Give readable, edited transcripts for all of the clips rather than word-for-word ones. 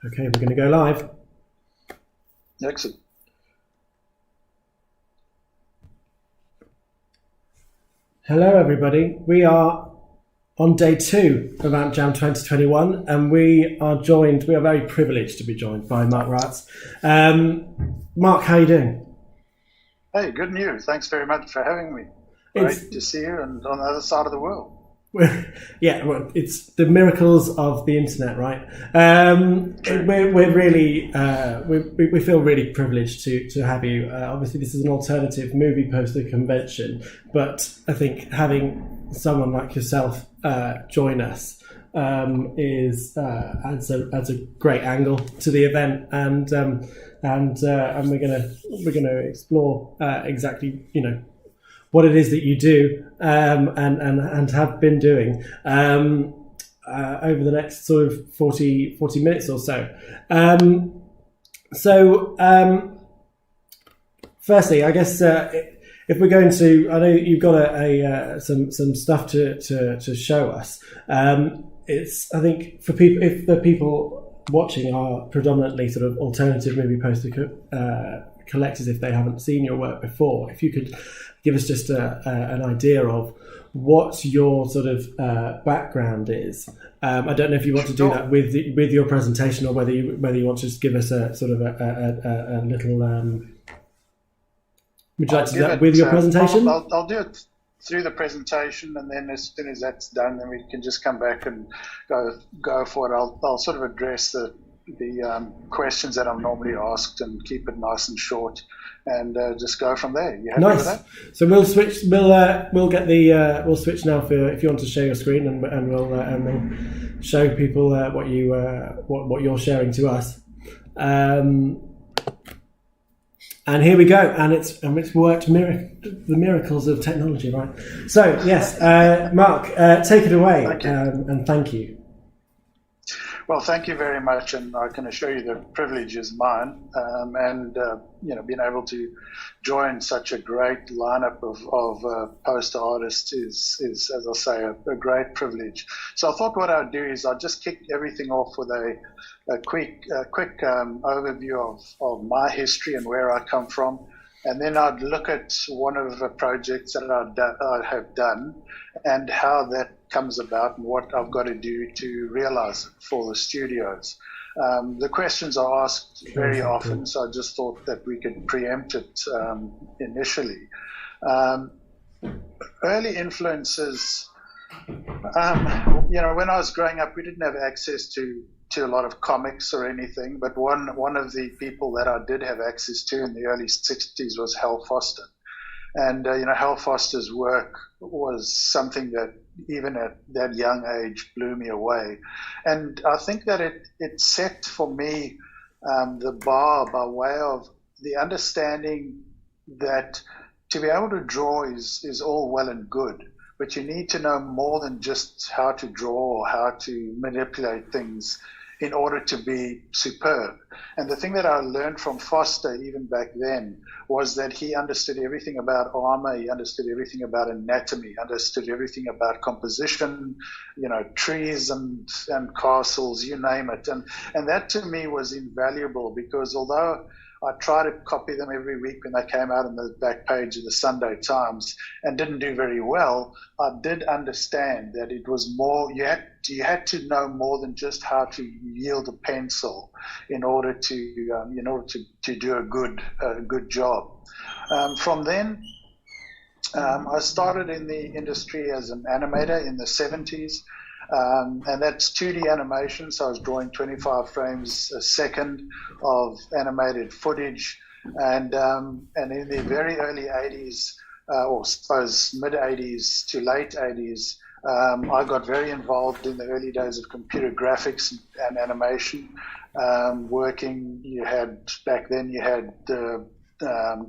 Okay, we're going to go live. Excellent. Hello, everybody. We are on day 2 of AMPjam 2021, and we are very privileged to be joined by Mark Raats. Mark, how are you doing? Hey, good news. Thanks very much for having me. Great to see you and on the other side of the world. Yeah, well, it's the miracles of the internet, right? We're really we feel really privileged to have you. Obviously, this is an alternative movie poster convention, but I think having someone like yourself join us adds a great angle to the event, and we're gonna explore exactly what it is that you do and have been doing over the next sort of 40 minutes or so. Firstly, I guess if we're going to, I know you've got some stuff to show us. I think for people, if the people watching are predominantly sort of alternative movie poster collectors, if they haven't seen your work before, if you could give us just an idea of what your sort of background is. I don't know if you want to do that with your presentation, or whether you want to just give us a sort of a little. Would you like to do that with your presentation? I'll do it through the presentation, and then as soon as that's done, then we can just come back and go for it. I'll sort of address the questions that I'm normally asked and keep it nice and short, and just go from there. You happy with that? So we'll switch. We'll get the we'll switch now for if you want to share your screen, and we'll show people what you're sharing to us. And here we go, and it's worked. The miracles of technology, right? So yes, Mark, take it away, and thank you. Well, thank you very much, and I can assure you the privilege is mine, and being able to join such a great lineup of poster artists is, as I say, a great privilege. So I thought what I'd do is I'd just kick everything off with a quick overview of my history and where I come from. And then I'd look at one of the projects that I have done and how that comes about and what I've got to do to realize it for the studios. The questions are asked very often, so I just thought that we could preempt it initially. Early influences, when I was growing up, we didn't have access to a lot of comics or anything, but one of the people that I did have access to in the early 60s was Hal Foster. And Hal Foster's work was something that even at that young age blew me away. And I think that it set for me the bar by way of the understanding that to be able to draw is all well and good, but you need to know more than just how to draw or how to manipulate things in order to be superb. And the thing that I learned from Foster even back then was that he understood everything about armor, he understood everything about anatomy, understood everything about composition, trees and castles, you name it. And that to me was invaluable, because although I tried to copy them every week when they came out on the back page of the Sunday Times and didn't do very well, I did understand that it was more, you had to know more than just how to yield a pencil in order to do a good job. From then, I started in the industry as an animator in the 70s. And that's 2D animation, so I was drawing 25 frames a second of animated footage. And in the very early 80s, or suppose mid-80s to late 80s, I got very involved in the early days of computer graphics and animation. Back then you had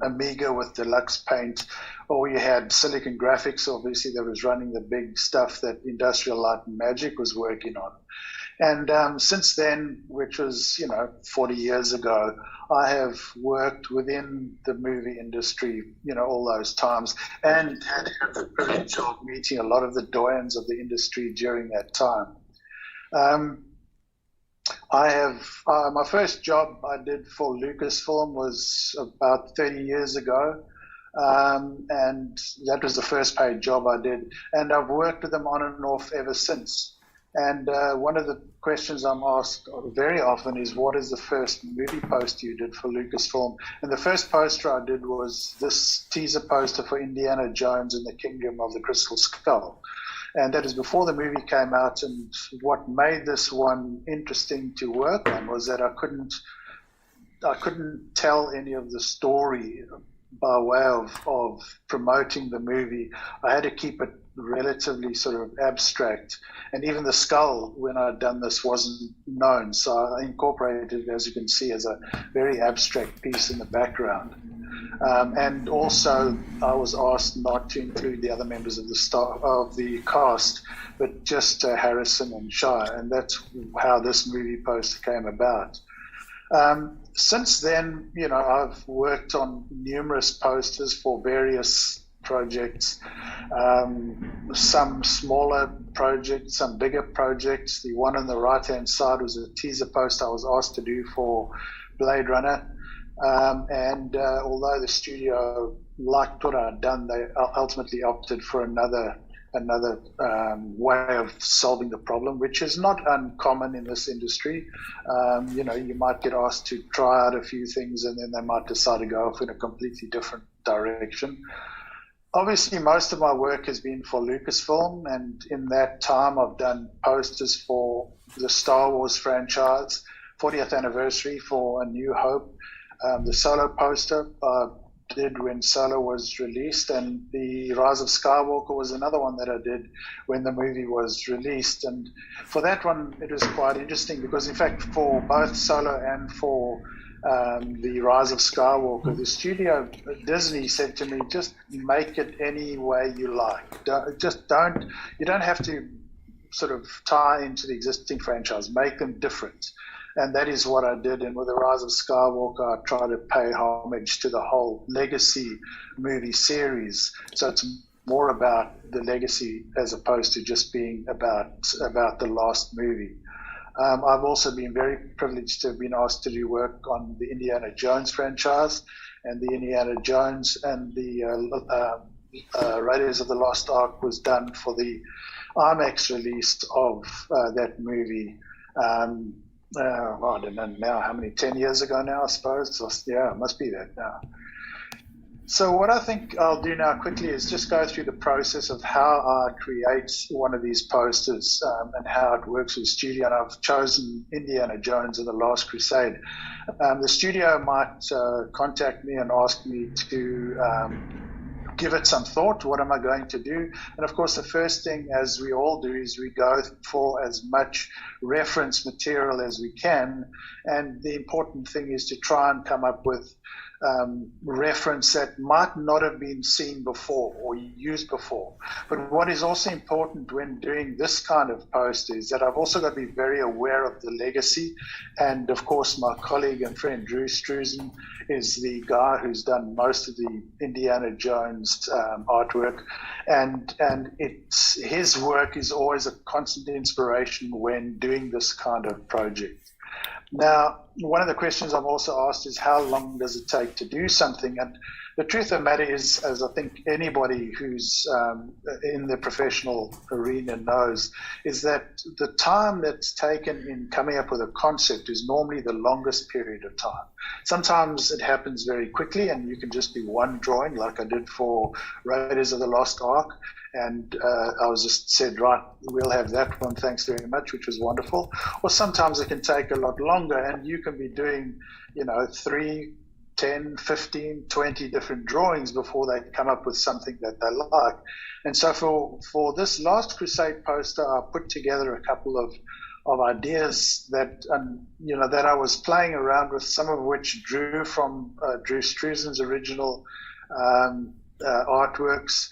Amiga with Deluxe Paint, or you had Silicon Graphics, obviously, that was running the big stuff that Industrial Light and Magic was working on. And since then, which was 40 years ago, I have worked within the movie industry all those times, and had the privilege of meeting a lot of the doyens of the industry during that time. I have my first job I did for Lucasfilm was about 30 years ago, and that was the first paid job I did. And I've worked with them on and off ever since. And one of the questions I'm asked very often is, what is the first movie poster you did for Lucasfilm? And the first poster I did was this teaser poster for Indiana Jones and the Kingdom of the Crystal Skull. And that is before the movie came out. And what made this one interesting to work on was that I couldn't tell any of the story by way of promoting the movie. I had to keep it relatively sort of abstract. And even the skull, when I'd done this, wasn't known. So I incorporated it, as you can see, as a very abstract piece in the background. And also, I was asked not to include the other members of the cast, but just Harrison and Shia, and that's how this movie poster came about. Since then, I've worked on numerous posters for various projects, some smaller projects, some bigger projects. The one on the right-hand side was a teaser poster I was asked to do for Blade Runner. And although the studio liked what I'd done, they ultimately opted for another way of solving the problem, which is not uncommon in this industry. You might get asked to try out a few things and then they might decide to go off in a completely different direction. Obviously, most of my work has been for Lucasfilm, and in that time I've done posters for the Star Wars franchise, 40th anniversary for A New Hope. The Solo poster I did when Solo was released, and the Rise of Skywalker was another one that I did when the movie was released. And for that one, it was quite interesting because, in fact, for both Solo and for the Rise of Skywalker, the studio, Disney, said to me, just make it any way you like. You don't have to sort of tie into the existing franchise. Make them different. And that is what I did. And with the Rise of Skywalker, I tried to pay homage to the whole legacy movie series. So it's more about the legacy as opposed to just being about the last movie. I've also been very privileged to have been asked to do work on the Indiana Jones franchise, and the Indiana Jones and the Raiders of the Lost Ark was done for the IMAX release of that movie. I don't know now how many, 10 years ago now, I suppose. So, yeah, it must be that now. So what I think I'll do now quickly is just go through the process of how I create one of these posters and how it works with the studio. And I've chosen Indiana Jones and the Last Crusade. The studio might contact me and ask me to give it some thought. What am I going to do? And of course, the first thing, as we all do, is we go for as much reference material as we can. And the important thing is to try and come up with reference that might not have been seen before or used before. But what is also important when doing this kind of post is that I've also got to be very aware of the legacy. And of course, my colleague and friend Drew Struzan is the guy who's done most of the Indiana Jones artwork. And his work is always a constant inspiration when doing this kind of project. Now, one of the questions I'm also asked is, how long does it take to do something? And the truth of the matter is, as I think anybody who's in the professional arena knows, is that the time that's taken in coming up with a concept is normally the longest period of time. Sometimes it happens very quickly and you can just do one drawing, like I did for Raiders of the Lost Ark. And I was just said, right, we'll have that one, thanks very much, which was wonderful. Or sometimes it can take a lot longer and you can be doing, 3, 10, 15, 20 different drawings before they come up with something that they like. And so for this Last Crusade poster, I put together a couple of ideas that, that I was playing around with, some of which drew from Drew Struzan's original artworks.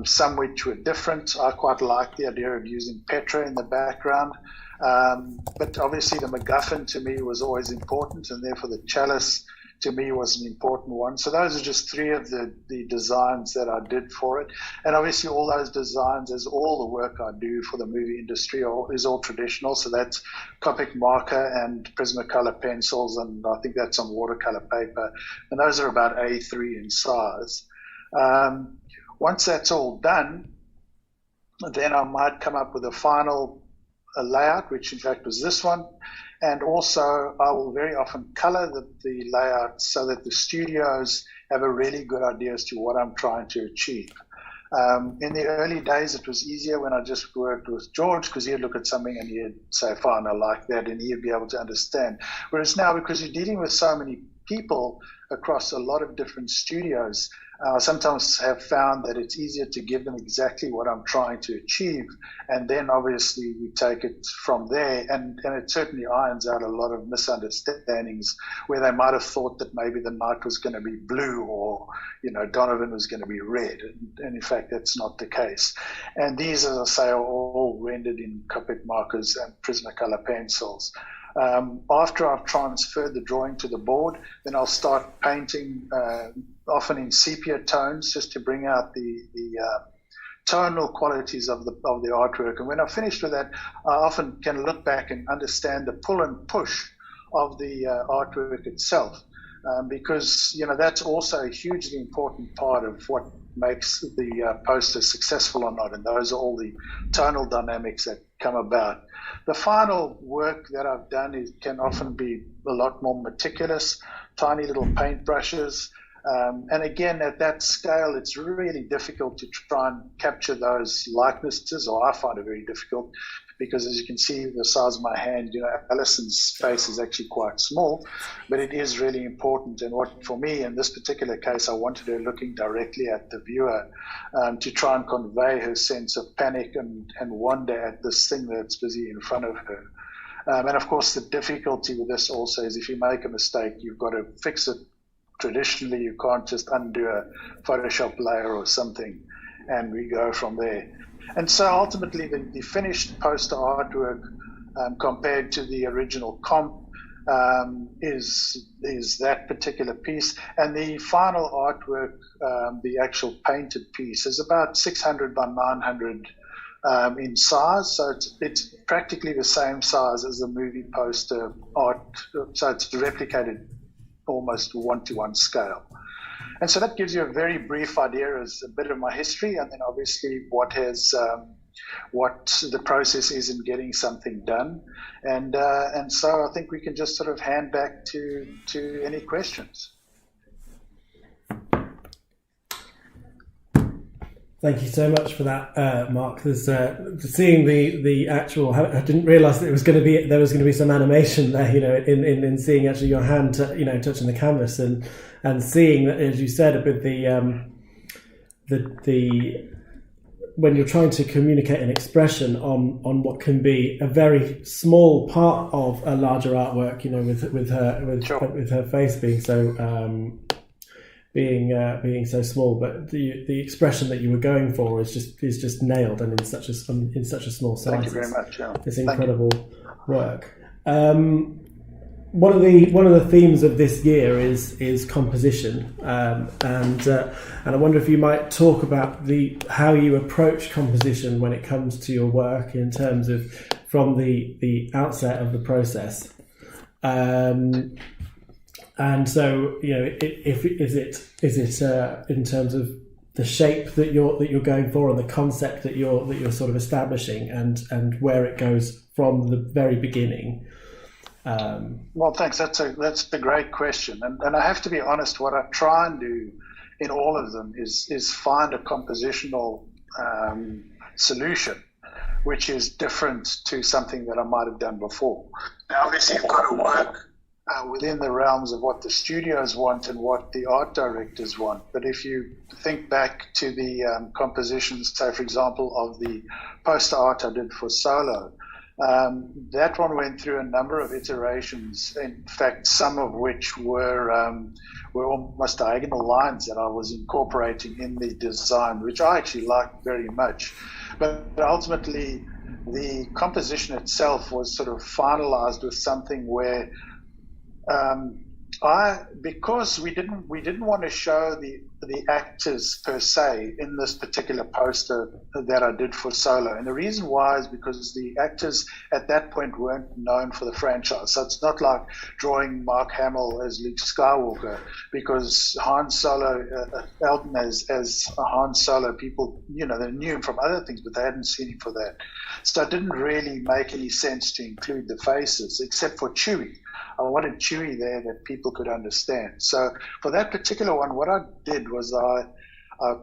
Some which were different. I quite like the idea of using Petra in the background. But obviously the MacGuffin to me was always important, and therefore the chalice to me was an important one. So those are just three of the designs that I did for it. And obviously all those designs, as all the work I do for the movie industry, is all traditional. So that's Copic marker and Prismacolor pencils, and I think that's on watercolor paper. And those are about A3 in size. Once that's all done, then I might come up with a final layout, which in fact was this one. And also I will very often color the layout so that the studios have a really good idea as to what I'm trying to achieve. In the early days, it was easier when I just worked with George, because he'd look at something and he'd say, fine, I like that, and he'd be able to understand. Whereas now, because you're dealing with so many people across a lot of different studios, I sometimes have found that it's easier to give them exactly what I'm trying to achieve, and then obviously we take it from there, and it certainly irons out a lot of misunderstandings where they might have thought that maybe the night was going to be blue, or Donovan was going to be red, and in fact that's not the case. And these, as I say, are all rendered in Copic markers and Prismacolor pencils. After I've transferred the drawing to the board, then I'll start painting, often in sepia tones, just to bring out the tonal qualities of the artwork. And when I've finished with that, I often can look back and understand the pull and push of the artwork itself, because that's also a hugely important part of what makes the poster successful or not, and those are all the tonal dynamics that come about. The final work that I've done can often be a lot more meticulous, tiny little paintbrushes. And again, at that scale, it's really difficult to try and capture those likenesses, or I find it very difficult, because as you can see, the size of my hand, Alison's face is actually quite small, but it is really important. And what, for me, in this particular case, I wanted her looking directly at the viewer, to try and convey her sense of panic and wonder at this thing that's busy in front of her. And of course, the difficulty with this also is if you make a mistake, you've got to fix it. Traditionally, you can't just undo a Photoshop layer or something, and we go from there. And so ultimately, the finished poster artwork, compared to the original comp, is that particular piece. And the final artwork, the actual painted piece, is about 600 by 900 in size. So it's practically the same size as the movie poster art. So it's replicated almost one-to-one scale. And so that gives you a very brief idea as a bit of my history, and then obviously what the process is in getting something done. And so I think we can just sort of hand back to any questions. Thank you so much for that, Mark. There's seeing the actual. I didn't realise that there was going to be some animation there. In seeing actually your hand, touching the canvas, and seeing that, as you said, with the when you're trying to communicate an expression on what can be a very small part of a larger artwork, with her face being so. Being so small, but the expression that you were going for is just nailed, and in such a small size. Thank you very much. Yeah. It's incredible work. One of the themes of this year is composition, and I wonder if you might talk about how you approach composition when it comes to your work, in terms of from the outset of the process. And so, is it in terms of the shape that you're going for, and the concept that you're sort of establishing, and where it goes from the very beginning? Well, thanks. That's a great question, and I have to be honest. What I try and do in all of them is find a compositional solution, which is different to something that I might have done before. Now, obviously, you've got to work within the realms of what the studios want and what the art directors want. But if you think back to the compositions, say, for example, of the poster art I did for Solo, that one went through a number of iterations, in fact, some of which were almost diagonal lines that I was incorporating in the design, which I actually liked very much. But ultimately, the composition itself was sort of finalized with something where Because we didn't want to show the actors per se in this particular poster that I did for Solo, and the reason why is because the actors at that point weren't known for the franchise. So it's not like drawing Mark Hamill as Luke Skywalker, because Han Solo, Elton as Han Solo, people they knew him from other things, but they hadn't seen him for that. So it didn't really make any sense to include the faces, except for Chewie. I wanted Chewie there that people could understand. So for that particular one, what I did was I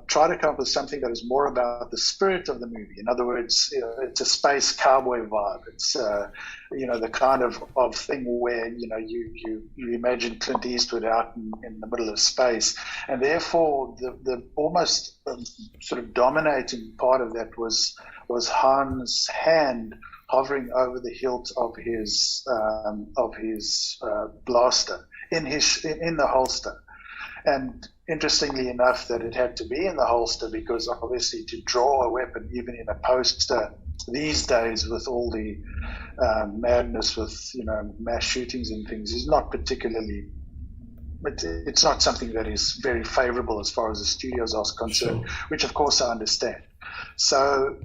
tried to come up with something that was more about the spirit of the movie. In other words, it's a space cowboy vibe. It's the kind of thing where you imagine Clint Eastwood out in the middle of space, and therefore the almost sort of dominating part of that was Han's hand hovering over the hilt of his blaster in the holster. And interestingly enough, that it had to be in the holster because obviously to draw a weapon, even in a poster these days with all the madness with mass shootings and things, is not particularly. It's not something that is very favorable as far as the studios are concerned, sure. Which of course I understand. So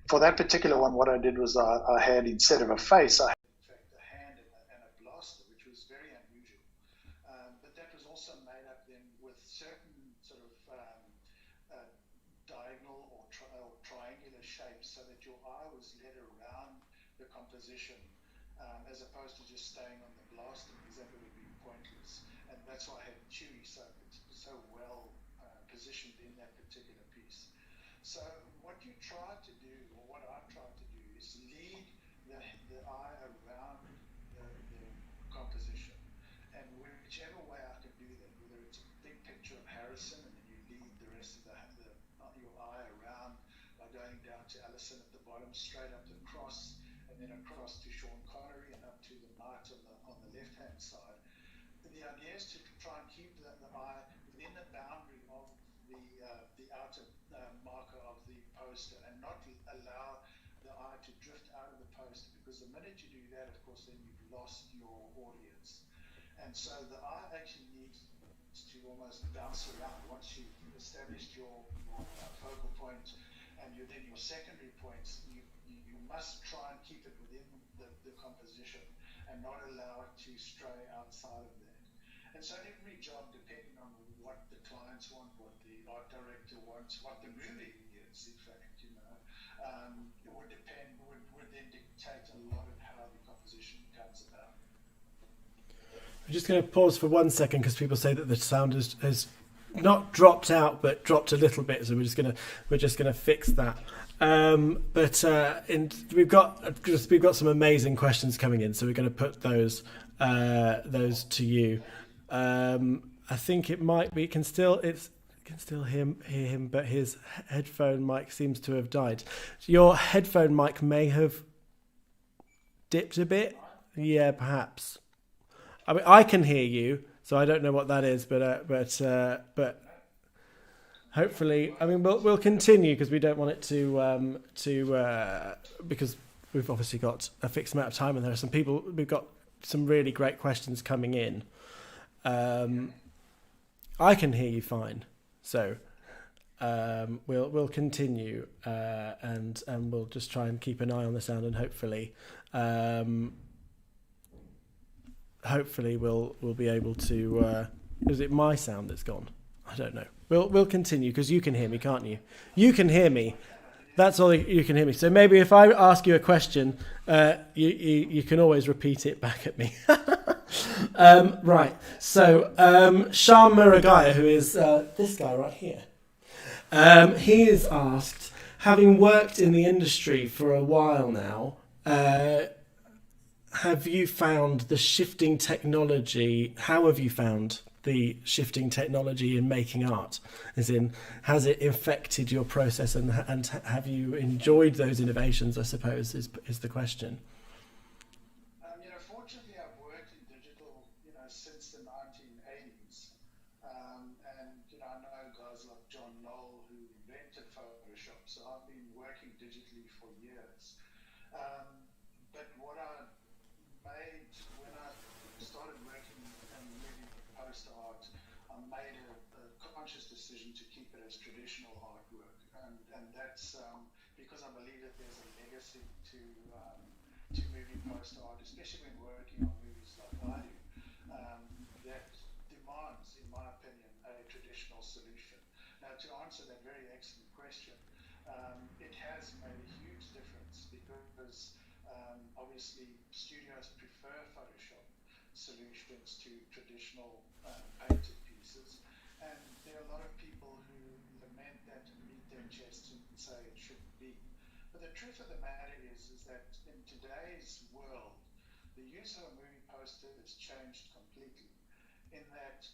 for that particular one, what I did was I had, instead of a face, I had in fact a hand and a blaster, which was very unusual. But that was also made up then with certain sort of diagonal or triangular shapes, so that your eye was led around the composition, as opposed to just staying on the blaster, because that would have been pointless. And that's why I had Chewie so well positioned in that particular piece. So what you try to do, or what I've tried to do, is lead the eye around the composition. And whichever way I can do that, whether it's a big picture of Harrison and then you lead the rest of your eye around by going down to Allison at the bottom, straight up across, and then across to Sean Connery and up to the knight on the left-hand side. The idea is to try and keep the eye within the boundary of the outer marker of the poster, and not allow the eye to drift out of the poster, because the minute you do that, of course, then you've lost your audience. And so the eye actually needs to almost bounce around. Once you've established your focal point and then your secondary points, you must try and keep it within the composition and not allow it to stray outside of that. And so every job, depending on what the clients want, what the art director wants, what the movie is, in fact, it would then dictate a lot of how the composition comes about. I'm just going to pause for 1 second, because people say that the sound has not dropped out, but dropped a little bit. So we're just going to fix that. We've got some amazing questions coming in, so we're going to put those to you. I think it might be can still hear him, but his headphone mic seems to have died. Your headphone mic may have dipped a bit. Yeah, perhaps. I mean, I can hear you, so I don't know what that is, but hopefully, I mean, we'll continue, because we don't want it to because we've obviously got a fixed amount of time, and there are some people. We've got some really great questions coming in. I can hear you fine, so we'll continue, and we'll just try and keep an eye on the sound, and hopefully we'll be able to. Is it my sound that's gone? I don't know. We'll continue, because you can hear me, can't you? You can hear me. That's all you can hear me. So maybe if I ask you a question, you can always repeat it back at me. Right. So Shah Muragaya, who is this guy right here, he is asked, having worked in the industry for a while now, have you found the shifting technology? How have you found the shifting technology in making art? As in, has it affected your process, and have you enjoyed those innovations, I suppose, is the question. Fortunately, I've worked in digital, since the 1980s. And, I know guys like John Knoll, who invented Photoshop, so I've been working digitally for years. But what I made when I started working in decision to keep it as traditional artwork, and that's because I believe that there's a legacy to movie poster art, especially when working on movies like I do, that demands, in my opinion, a traditional solution. Now, to answer that very excellent question, it has made a huge difference because obviously studios prefer Photoshop solutions to traditional painted pieces, and there are a lot of people who lament that and beat their chests and say it shouldn't be. But the truth of the matter is that in today's world, the use of a movie poster has changed completely. In that,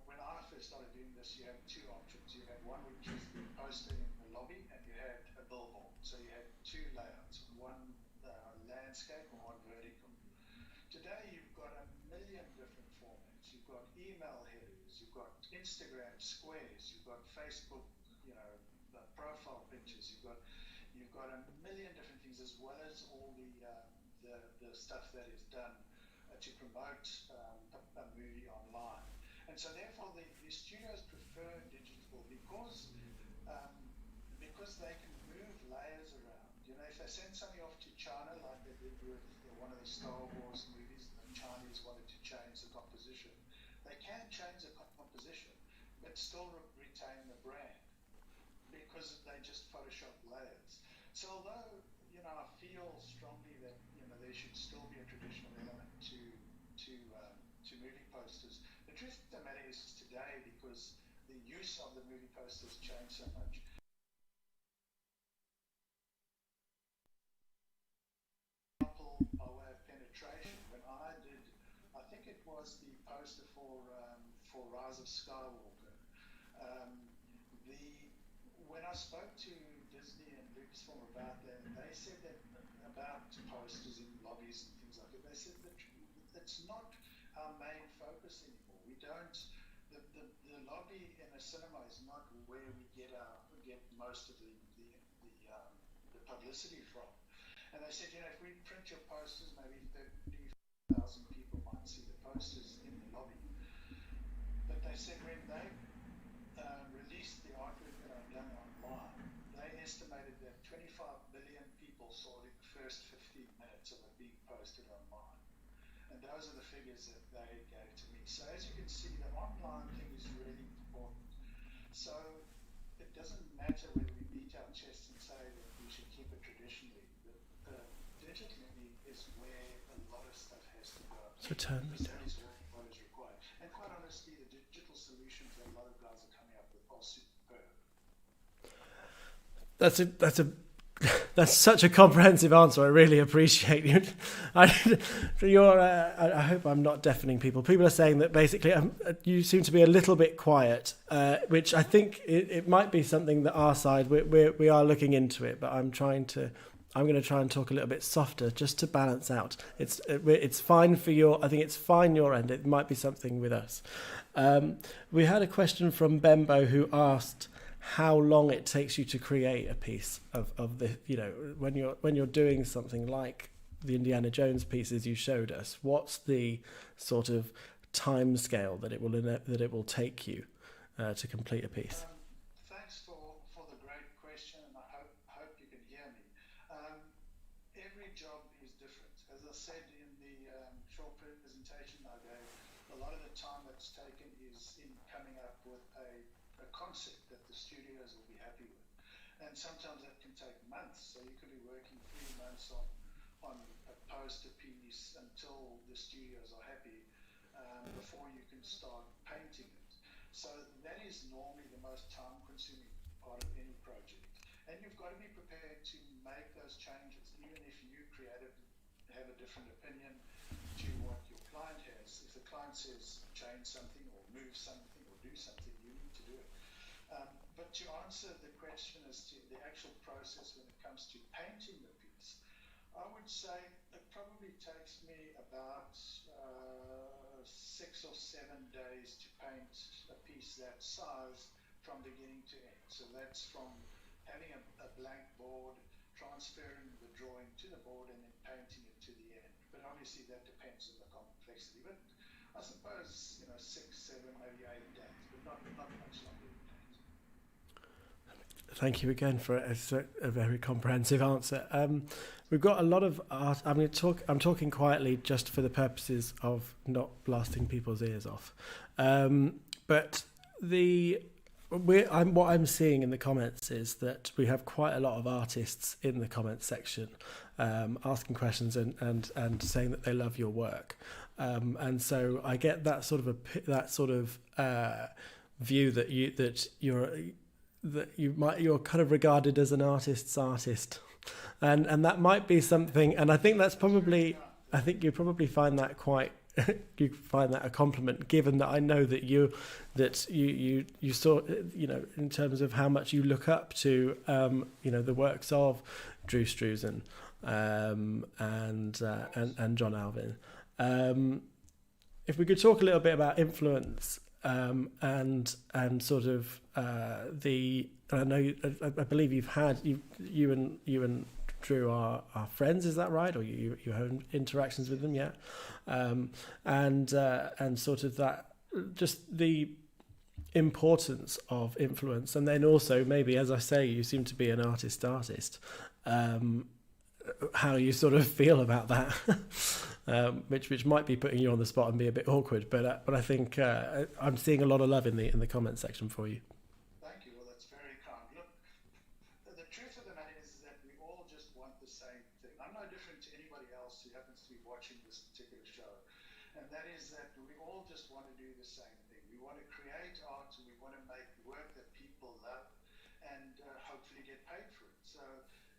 when I first started doing this, you had two options. You had one which was the poster in the lobby, and you had a billboard. So you had two layouts, one landscape and one vertical. Today, you've got a million different formats. You've got email headers, you've got Instagram squares, you've got Facebook, profile pictures. You've got a million different things, as well as all the stuff that is done to promote a movie online. And so therefore the studios prefer digital because they can move layers around. If they send something off to China, like they did with one of the Star Wars movies, the Chinese wanted to change the composition. They can change the composition, but still retain the brand, because they just Photoshop layers. So although I feel strongly that there should still be a traditional element to movie posters, the truth of the matter is today, because the use of the movie posters changed so much. By way of penetration, when I think it was the poster for Rise of Skywalker. When I spoke to Disney and Lucasfilm about that, they said that about posters in lobbies and things like that. They said that it's not our main focus anymore. We don't. The lobby in a cinema is not where we get most of the publicity from. And they said, if we print your posters, maybe 30,000 people might see the posters in the lobby. But they said when they released the artwork that I've done online, they estimated that 25 billion people saw it in the first 15 minutes of it being posted online. And those are the figures that they gave to me. So as you can see, the online thing is really important. So it doesn't matter whether we beat our chests and say that we should keep it traditionally. Digitally is where a lot of stuff has to go. So turn this down. That is what is required. And quite honestly, the digital solutions that a lot of guys are coming up with are superb. That's such a comprehensive answer. I really appreciate you. I hope I'm not deafening people. People are saying that basically you seem to be a little bit quiet, which I think it might be something that our side we are looking into it. But I'm going to try and talk a little bit softer just to balance out. It's fine for I think it's fine your end. It might be something with us. We had a question from Bembo who asked how long it takes you to create a piece of the, when you're doing something like the Indiana Jones pieces you showed us. What's the sort of time scale that it will take you to complete a piece? Thanks for the great question, and I hope you can hear me. Every job is different. As I said in the short presentation I gave, a lot of the time that's taken is in coming up with a concept that the studios will be happy with. And sometimes that can take months. So you could be working 3 months on a poster piece until the studios are happy before you can start painting it. So that is normally the most time-consuming part of any project. And you've got to be prepared to make those changes, even if you creatively have a different opinion to what your client has. If the client says change something or move something or do something, you need to do it. But to answer the question as to the actual process when it comes to painting the piece, I would say it probably takes me about 6 or 7 days to paint a piece that size from beginning to end. So that's from having a blank board, transferring the drawing to the board, and then painting it to the end. But obviously that depends on the complexity. But I suppose 6, 7, maybe 8 days, but not much longer. Thank you again for a very comprehensive answer. We've got a lot of art. I'm talking quietly just for the purposes of not blasting people's ears off. But what I'm seeing in the comments is that we have quite a lot of artists in the comments section asking questions and saying that they love your work, and so I get that sort of view that you're kind of regarded as an artist's artist, and that might be something. And I think you probably find that quite. You find that a compliment, given that I know that you saw, in terms of how much you look up to, the works of Drew Struzan and John Alvin. If we could talk a little bit about influence and sort of I believe you and Drew are friends, is that right? Or you have interactions with them, yeah? And sort of that, just the importance of influence, and then also maybe, as I say, you seem to be an artist. How you sort of feel about that, which might be putting you on the spot and be a bit awkward, but I think I'm seeing a lot of love in the comment section for you. Thank you. Well, that's very kind. Look, the truth of the matter is that we all just want the same thing. I'm no different to anybody else who happens to be watching this particular show, and that is that we all just want to do the same thing. We want to create art, and we want to make work that people love, and hopefully get paid for it. So.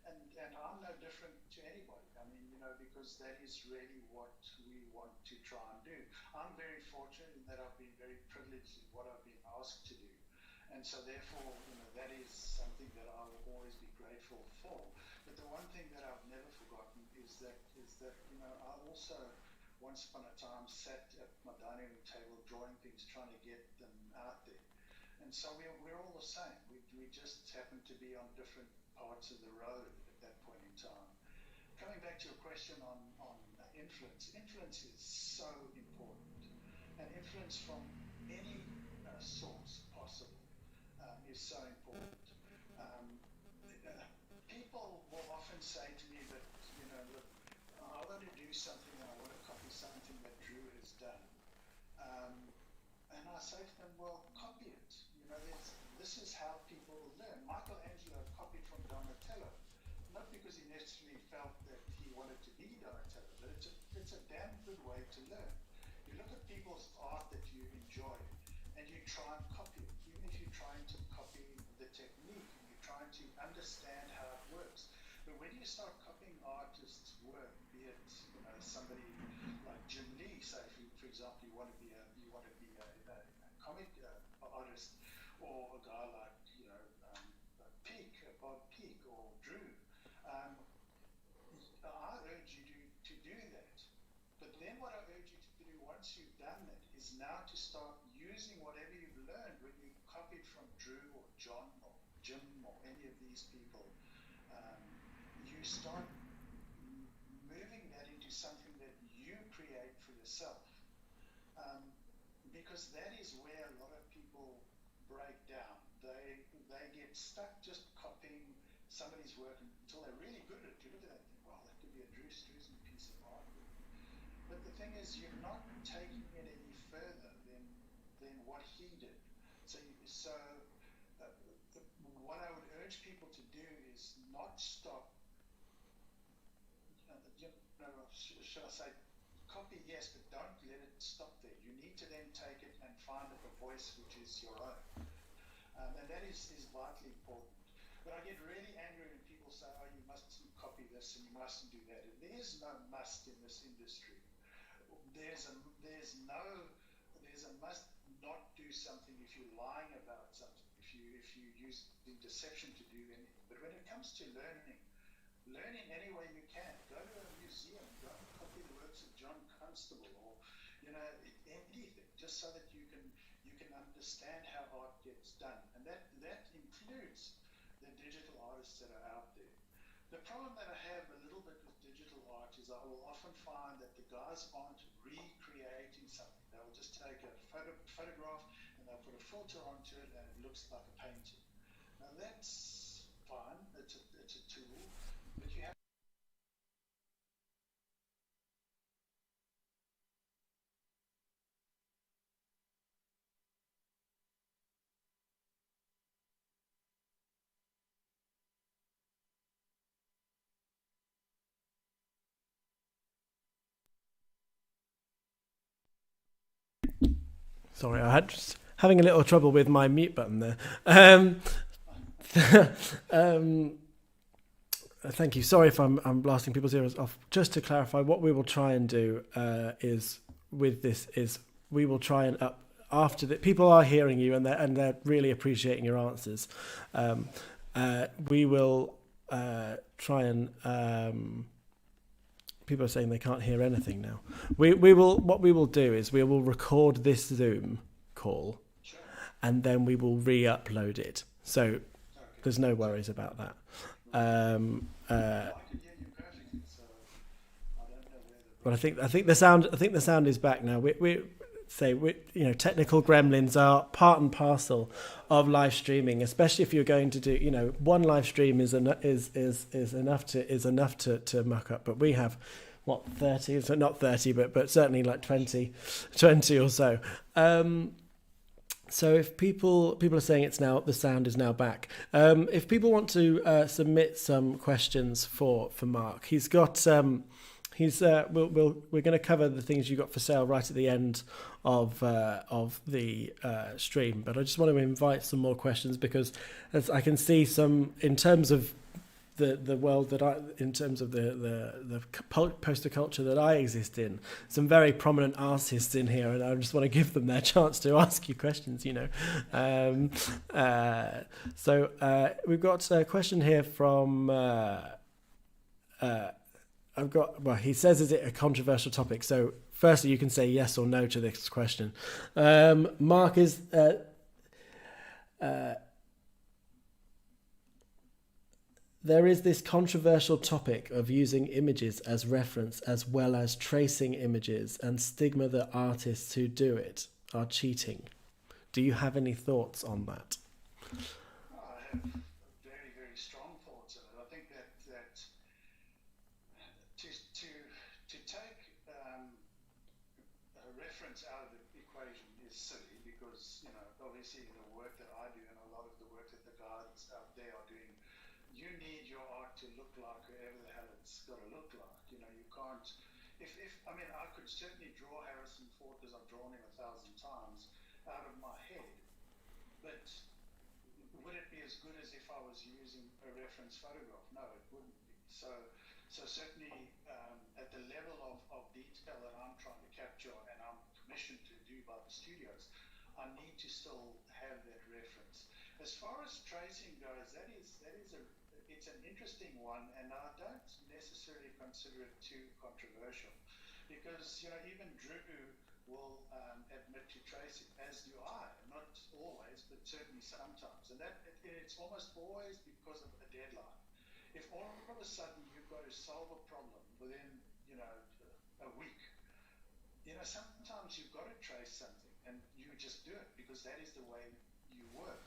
And I'm no different to anybody. I mean, because that is really what we want to try and do. I'm very fortunate in that I've been very privileged in what I've been asked to do. And so therefore, that is something that I will always be grateful for. But the one thing that I've never forgotten is that I also once upon a time sat at my dining room table drawing things, trying to get them out there. And so we're all the same. We just happen to be on different parts of the road at that point in time. Coming back to your question on influence is so important, and influence from any source possible is so important. People will often say to me that, look, I want to do something and I want to copy something that Drew has done. And I say to them, well, copy it. This is how people learn. Michelangelo copied from Donatello, not because he necessarily felt that he wanted to be Donatello, but it's a damn good way to learn. You look at people's art that you enjoy, and you try and copy it, even if you're trying to copy the technique, and you're trying to understand how it works. But when you start copying artists' work, be it somebody like Jim Lee, say for example, you want to be a comic artist, or a guy like Bob Peak, or Drew. I urge you to do that. But then what I urge you to do once you've done that is now to start using whatever you've learned when you copied from Drew or John or Jim or any of these people. You start moving that into something that you create for yourself. Because that is where a lot of people break down. They get stuck just copying somebody's work until they're really good at it. You look at that and think, well, that could be a Drew Struzan piece of art. But the thing is, you're not taking it any further than what he did. So what I would urge people to do is not stop, should I say, copy, yes, but don't let it stop there. You need to then take it and find a voice which is your own. And that is vitally important. But I get really angry when people say, oh, you mustn't copy this and you mustn't do that. And there's no must in this industry. There's a must not do something if you're lying about something, if you use deception to do anything. But when it comes to learning any way you can. Go to a museum, go and copy the works of John Constable, or anything, just so that you can understand how art gets done. And that includes the digital artists that are out there. The problem that I have a little bit with digital art is I will often find that the guys aren't recreating something. They will just take a photograph and they'll put a filter onto it and it looks like a painting. Now that's fine. It's a tool, but you have. Sorry, I had just having a little trouble with my mute button there. Um, um, thank you. Sorry if I'm blasting people's ears off. Just to clarify, what we will try and do is with this is we will try and up after that. People are hearing you and they're really appreciating your answers. We will try and. People are saying they can't hear anything now. We will. What we will do is we will record this Zoom call, and then we will re-upload it. So there's no worries about that. But I think the sound is back now. Technical gremlins are part and parcel of live streaming, especially if you're going to do, one live stream is enough to muck up. But we have what 30, so not 30, but certainly like 20 or so. So if people are saying the sound is now back. If people want to submit some questions for Mark, he's got. We're going to cover the things you got for sale right at the end of the stream, but I just want to invite some more questions because as I can see some in terms of the world in terms of the poster culture that I exist in, some very prominent artists in here, and I just want to give them their chance to ask you questions. So we've got a question here from. He says, is it a controversial topic? So firstly, you can say yes or no to this question. Mark, is there is this controversial topic of using images as reference as well as tracing images and stigma that artists who do it are cheating. Do you have any thoughts on that? I have very, very strong thoughts on it. I think that to take a reference out of the equation is silly because, obviously the work that I do and a lot of the work that the guys out there are doing, you need your art to look like whoever the hell it's got to look like. You can't. I could certainly draw Harrison Ford because I've drawn him 1,000 times out of my head, but would it be as good as if I was using a reference photograph? No, it wouldn't be. So certainly at the level of detail that I'm trying to capture and I'm commissioned to do by the studios, I need to still have that reference. As far as tracing goes, it's an interesting one, and I don't necessarily consider it too controversial, because even Drew will admit to tracing, as do I. Not always, but certainly sometimes, and it's almost always because of a deadline. If all of a sudden you've got to solve a problem within a week, sometimes you've got to trace something, and you just do it because that is the way you work.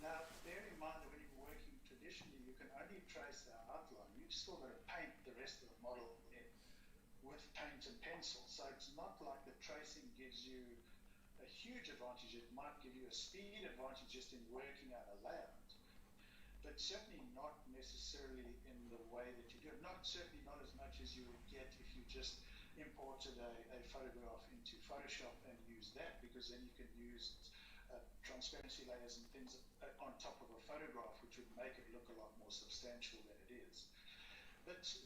Now, bear in mind that when you're working traditionally, you can only trace the outline. You've still got to paint the rest of the model in with paint and pencil. So it's not like the tracing gives you a huge advantage. It might give you a speed advantage just in working out a layout, but certainly not necessarily in the way that you do it. Certainly not as much as you would get if you just imported a photograph into Photoshop and used that, because then you can use transparency layers and things on top of a photograph, which would make it look a lot more substantial than it is. But to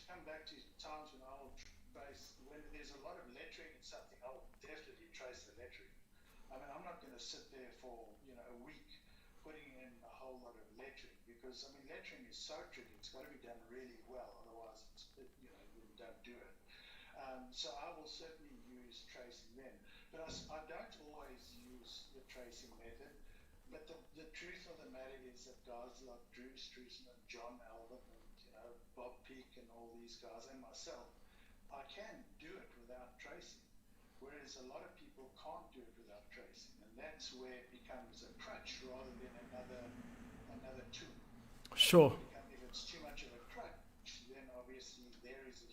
come back to times when I will trace, when there's a lot of lettering in something, I will definitely trace the lettering. I'm not going to sit there for a week putting in a whole lot of lettering, because lettering is so tricky. It's got to be done really well, otherwise you don't do it. So I will certainly use tracing then, but I don't always use the tracing method. But the truth of the matter is that guys like Drew Struzan and John Alvin and Bob Peake and all these guys and myself, I can do it without tracing, whereas a lot of people can't do it without tracing, and that's where it becomes a crutch rather than another tool. Sure. If it's too much of a crutch, then obviously there is a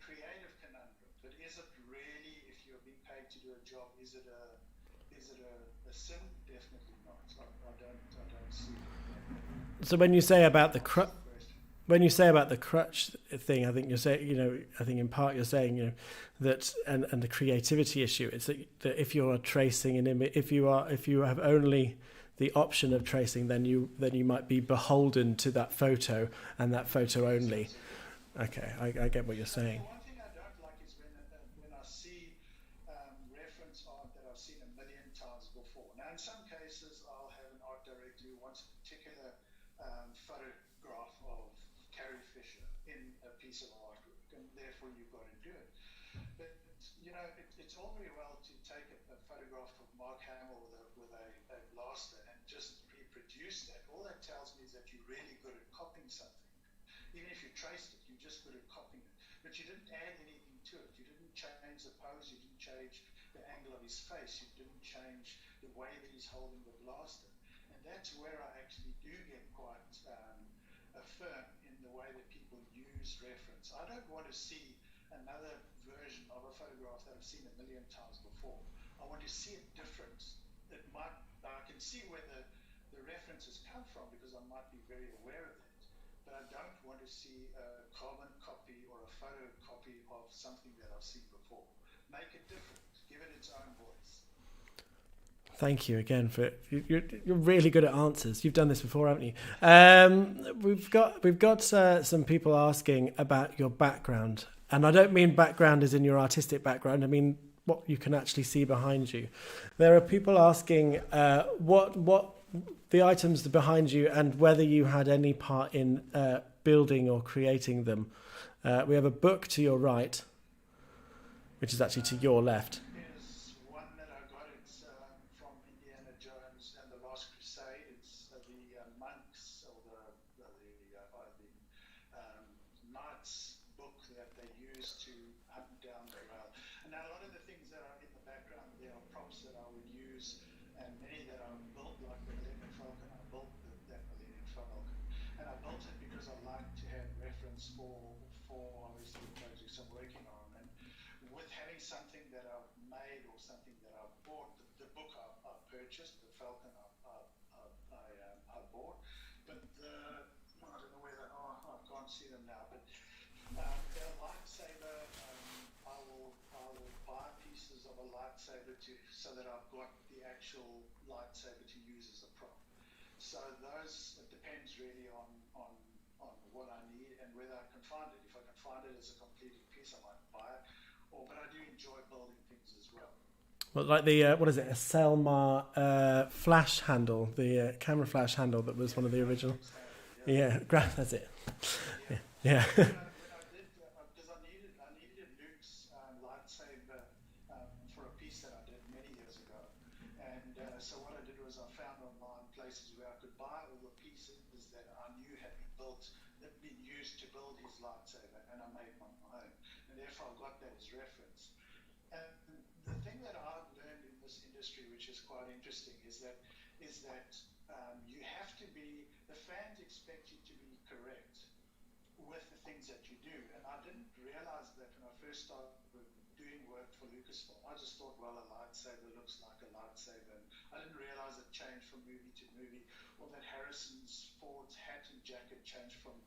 creative conundrum. But is it really, if you're being paid to do a job, is it a sin? Definitely not. I don't see it. So when you say about the crutch thing, I think you're saying, I think in part you're saying, that and the creativity issue. It's that if you're tracing an image, if you have only the option of tracing, then you might be beholden to that photo and that photo only. Okay, I get what you're saying. One thing I don't like is when I see reference art that I've seen a million times before. Now, in some cases, I'll have an art director who wants a particular photograph of Carrie Fisher in a piece of artwork, and therefore you've got to do it. But it's all very well to take a photograph of Mark Hamill with a blaster and just reproduce that. All that tells me is that you're really good at copying something. Even if you traced it, you're just good at copying it. But you didn't add anything to it. You didn't change the pose. You didn't change the angle of his face. You didn't change the way that he's holding the blaster. And that's where I actually do get quite firm in the way that people use reference. I don't want to see another version of a photograph that I've seen a million times before. I want to see it different. I can see where the references come from because I might be very aware of it. But I don't want to see a carbon copy or a photocopy of something that I've seen before. Make it different. Give it its own voice. Thank you again for you're really good at answers. You've done this before, haven't you? We've got some people asking about your background, and I don't mean background as in your artistic background. I mean what you can actually see behind you. There are people asking what the items behind you and whether you had any part in building or creating them. We have a book to your right, which is actually to your left. There's one that I got. It's from Indiana Jones and the Last Crusade. It's the monks or the knights book that they use to hunt down the Raats. And now a lot of the things that are in the background, there are props that I would use, and many that are built like the Millennium Falcon. I built that Millennium Falcon, and I built it because I like to have reference for obviously projects I'm working on. And with having something that I've made or something that I've bought, the book I purchased, the Falcon I bought, but I don't know where they are. I can't see them now. But the lightsaber, I will buy pieces of a lightsaber so that I've got the actual lightsaber to use as a prop. So it depends really on what I need and whether I can find it. If I can find it as a completed piece, I might buy it. But I do enjoy building things as well. Well, like the what is it? A Selma flash handle, the camera flash handle that was one of the original. Yeah, that's it. Yeah. Because I needed Luke's lightsaber for a piece that I did many years ago, and so what I did was I found online places where I could buy all the pieces that I knew had been built, that had been used to build his lightsaber, and I made my own, and therefore I got that as reference. And the thing that I've learned in this industry, which is quite interesting, is that you have to be, the fans expect you to be correct with the things that you do. And I didn't realize that when I first started doing work for Lucasfilm. I just thought, well, a lightsaber looks like a lightsaber. And I didn't realize it changed from movie to movie, or that Ford's hat and jacket changed from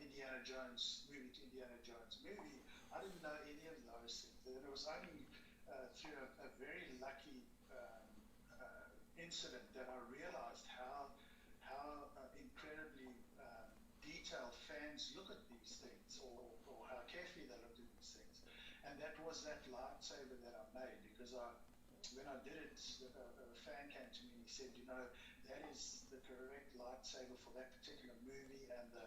Indiana Jones movie to Indiana Jones movie. I didn't know any of those things. And it was only through a very lucky incident that I realized how incredibly detailed fans look at these things, or how carefully they look at these things. And that was that lightsaber that I made, because when I did it, a fan came to me and he said, that is the correct lightsaber for that particular movie, and the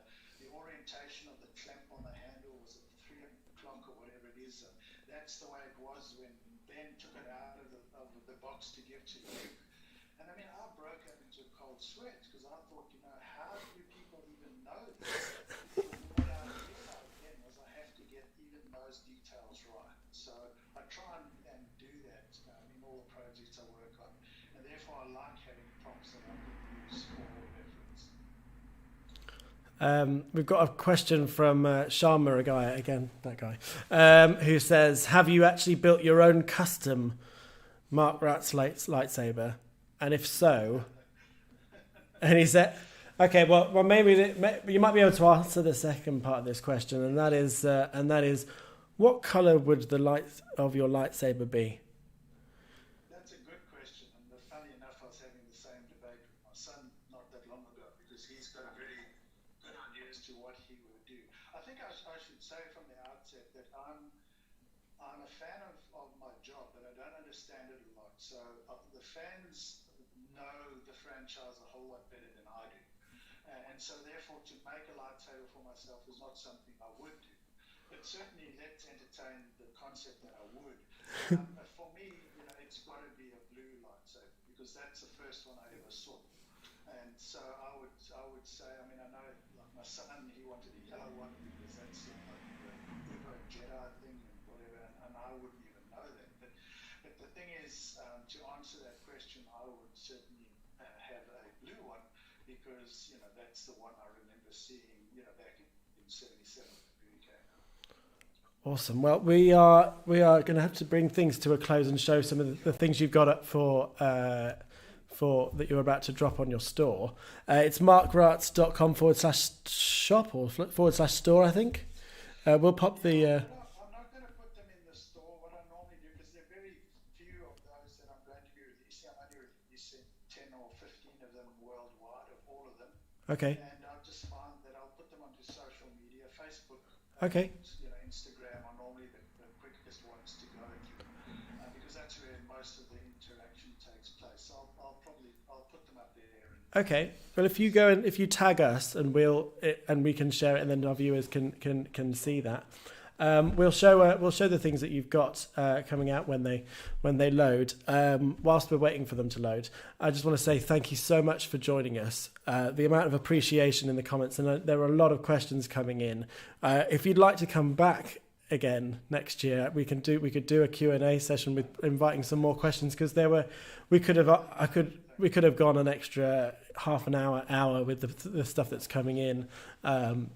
orientation of the clamp on the handle was at 3 o'clock or whatever it is. That's the way it was when Ben took it out of the box to give to Luke. And I mean, I broke up into a cold sweat, because I thought, how do people even know this? What I realized then was I have to get even those details right. So I try and do that in all the projects I work on, and therefore I like having prompts that I can use for reference. We've got a question from Sharma, a guy, again, that guy, who says, have you actually built your own custom Mark Raats lightsaber? And if so, and he said, okay, well, maybe you might be able to answer the second part of this question, and that is, what color would the light of your lightsaber be? That's a good question, and funny enough, I was having the same debate with my son not that long ago, because he's got a very good idea as to what he would do. I think I should say from the outset that I'm a fan of my job, but I don't understand it a lot. So the fans know the franchise a whole lot better than I do. And so therefore to make a lightsaber for myself is not something I would do. But certainly let's entertain the concept that I would. For me, it's got to be a blue lightsaber, because that's the first one I ever saw. And so I would say, I mean, I know like my son, he wanted a yellow one because that's like the Uber Jedi thing and whatever, and I wouldn't even know that. But the thing is, to answer that question, I would certainly have a blue one, because that's the one I remember seeing back in 77 when the movie came out. Awesome. Well, we are going to have to bring things to a close and show some of the things you've got up for that you're about to drop on your store. It's markraats.com/shop or /store, I think. We'll pop the. I'm not going to put them in the store. What I normally do, because there are very few of those that I'm going to be releasing. I'm only releasing 10 or 15 of them worldwide, of all of them. Okay. And I just find that I'll put them onto social media, Facebook. Okay. Instagram are normally the quickest ones to go to, because that's where most of the interaction takes place. So I'll put them up there. Okay. Well, if you tag us and we can share it, and then our viewers can see that. We'll show the things that you've got coming out when they load. Whilst we're waiting for them to load, I just want to say thank you so much for joining us. The amount of appreciation in the comments, and there are a lot of questions coming in. If you'd like to come back again next year, we could do a Q&A session with inviting some more questions, because we could have gone an extra half an hour with the stuff that's coming in.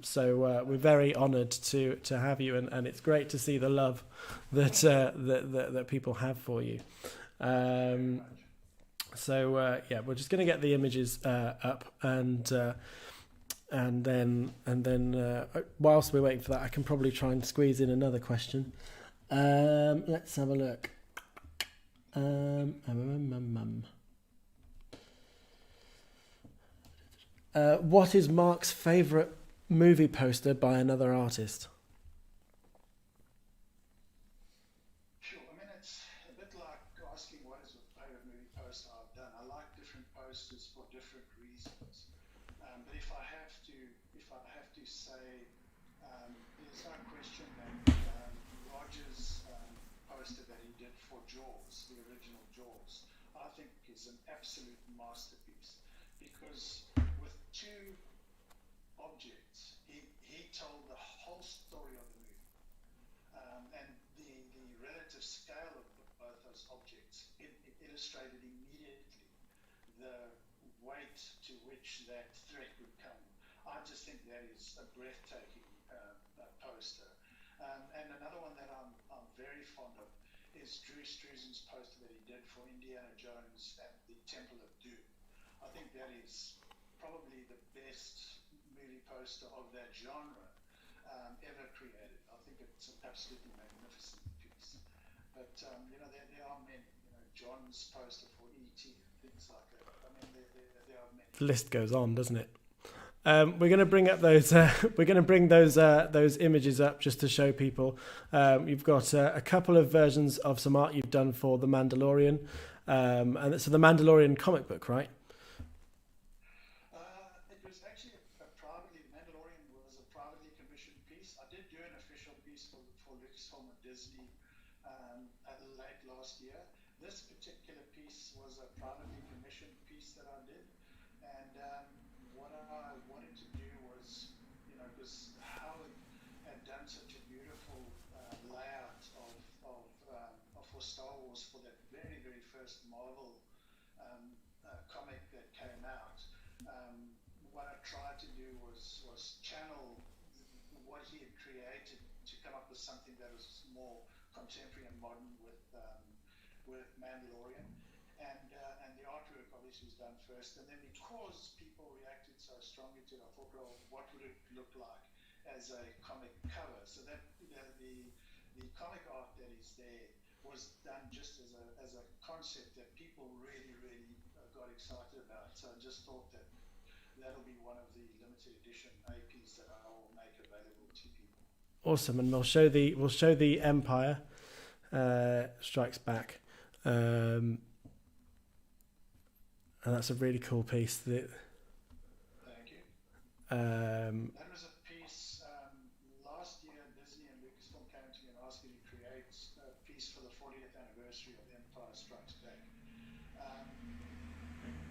So we're very honoured to have you, and it's great to see the love that people have for you. So we're just going to get the images up, and then whilst we're waiting for that, I can probably try and squeeze in another question. Let's have a look. What is Mark's favourite movie poster by another artist? Sure. I mean, it's a bit like asking what is your favourite movie poster I've done. I like different posters for different reasons. But if I have to say, there's no question that Roger's poster that he did for Jaws, the original Jaws, I think is an absolute masterpiece, because with two objects, he told the whole story of the movie, and the relative scale of both those objects, it illustrated immediately the weight to which that threat would come. I just think that is a breathtaking poster. And another one that I'm very fond of is Drew Struzan's poster that he did for Indiana Jones and the Temple of Doom. I think that is probably the best movie poster of that genre ever created. I think it's an absolutely magnificent piece. But there are many. John's poster for E.T. and things like that. I mean, there are many. The list goes on, doesn't it? We're going to bring up those. We're going to bring those images up just to show people. You've got a couple of versions of some art you've done for the Mandalorian, and so the Mandalorian comic book, right? It was actually Mandalorian was a privately commissioned piece. I did do an official piece for Lucasfilm and Disney late last year. This particular piece was a privately commissioned piece that I did, and what I wanted to do was, because Howard had done such a beautiful layout of for Star Wars for that very, very first Marvel comic that came out, what I tried to do was channel what he had created to come up with something that was more contemporary and modern with Mandalorian. And the artwork obviously was done first, and then because people reacted so strongly to it, I thought, well, what would it look like as a comic cover? So that the comic art that is there was done just as a concept that people really, really got excited about. So I just thought that that'll be one of the limited edition APs that I will make available to people. Awesome, and we'll show the Empire Strikes Back. And that's a really cool piece. Thank you. That was a piece last year. Disney and Lucasfilm came to me and asked me to create a piece for the 40th anniversary of Empire Strikes Back.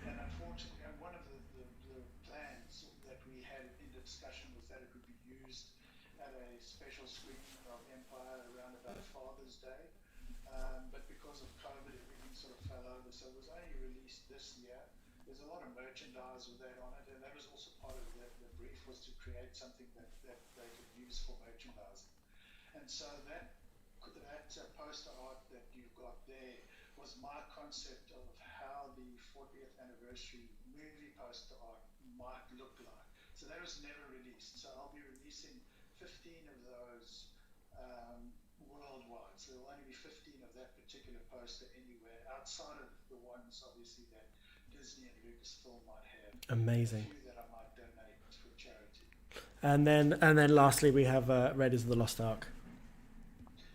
And unfortunately, one of the plans that we had in the discussion was that it would be used at a special screening of Empire around about Father's Day. But because of COVID, everything sort of fell over, so it was only released this year. There's a lot of merchandise with that on it, and that was also part of the brief, was to create something that they could use for merchandising. And so that poster art that you've got there was my concept of how the 40th anniversary movie poster art might look like. So that was never released. So I'll be releasing 15 of those worldwide. So there will only be 15 of that particular poster anywhere outside of the ones, obviously, that Disney and Lucasfilm might have. Amazing. A few that I might donate for charity. And then lastly, we have Raiders of the Lost Ark.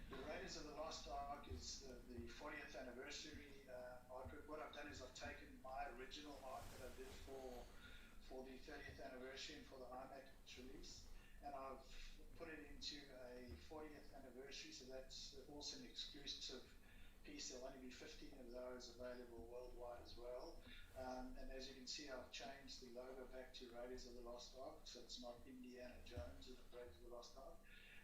The Raiders of the Lost Ark is the 40th anniversary artwork. What I've done is I've taken my original art that I did for the 30th anniversary and for the IMAX release, and I've put it into a 40th anniversary, so that's also an exclusive piece. There'll only be 15 of those available worldwide as well. And as you can see, I've changed the logo back to Raiders of the Lost Ark, so it's not Indiana Jones, it's Raiders of the Lost Ark.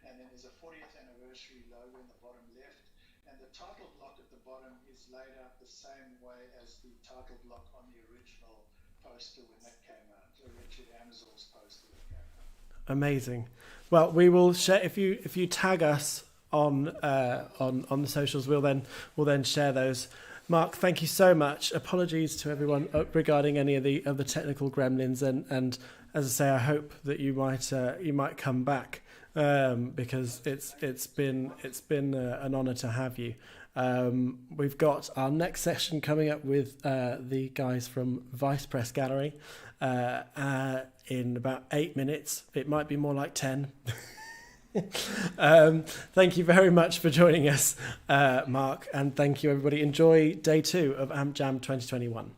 And then there's a 40th anniversary logo in the bottom left, and the title block at the bottom is laid out the same way as the title block on the original poster when that came out, Richard Amazon's poster that came out. Amazing. Well, we will share, if you tag us on the socials, we'll then share those. Mark, thank you so much. Apologies to everyone regarding any of the technical gremlins, and as I say, I hope that you might come back, because it's been an honour to have you. We've got our next session coming up with the guys from Vice Press Gallery in about 8 minutes. It might be more like 10. Thank you very much for joining us, Mark, and thank you everybody. Enjoy day 2 of AMPjam 2021.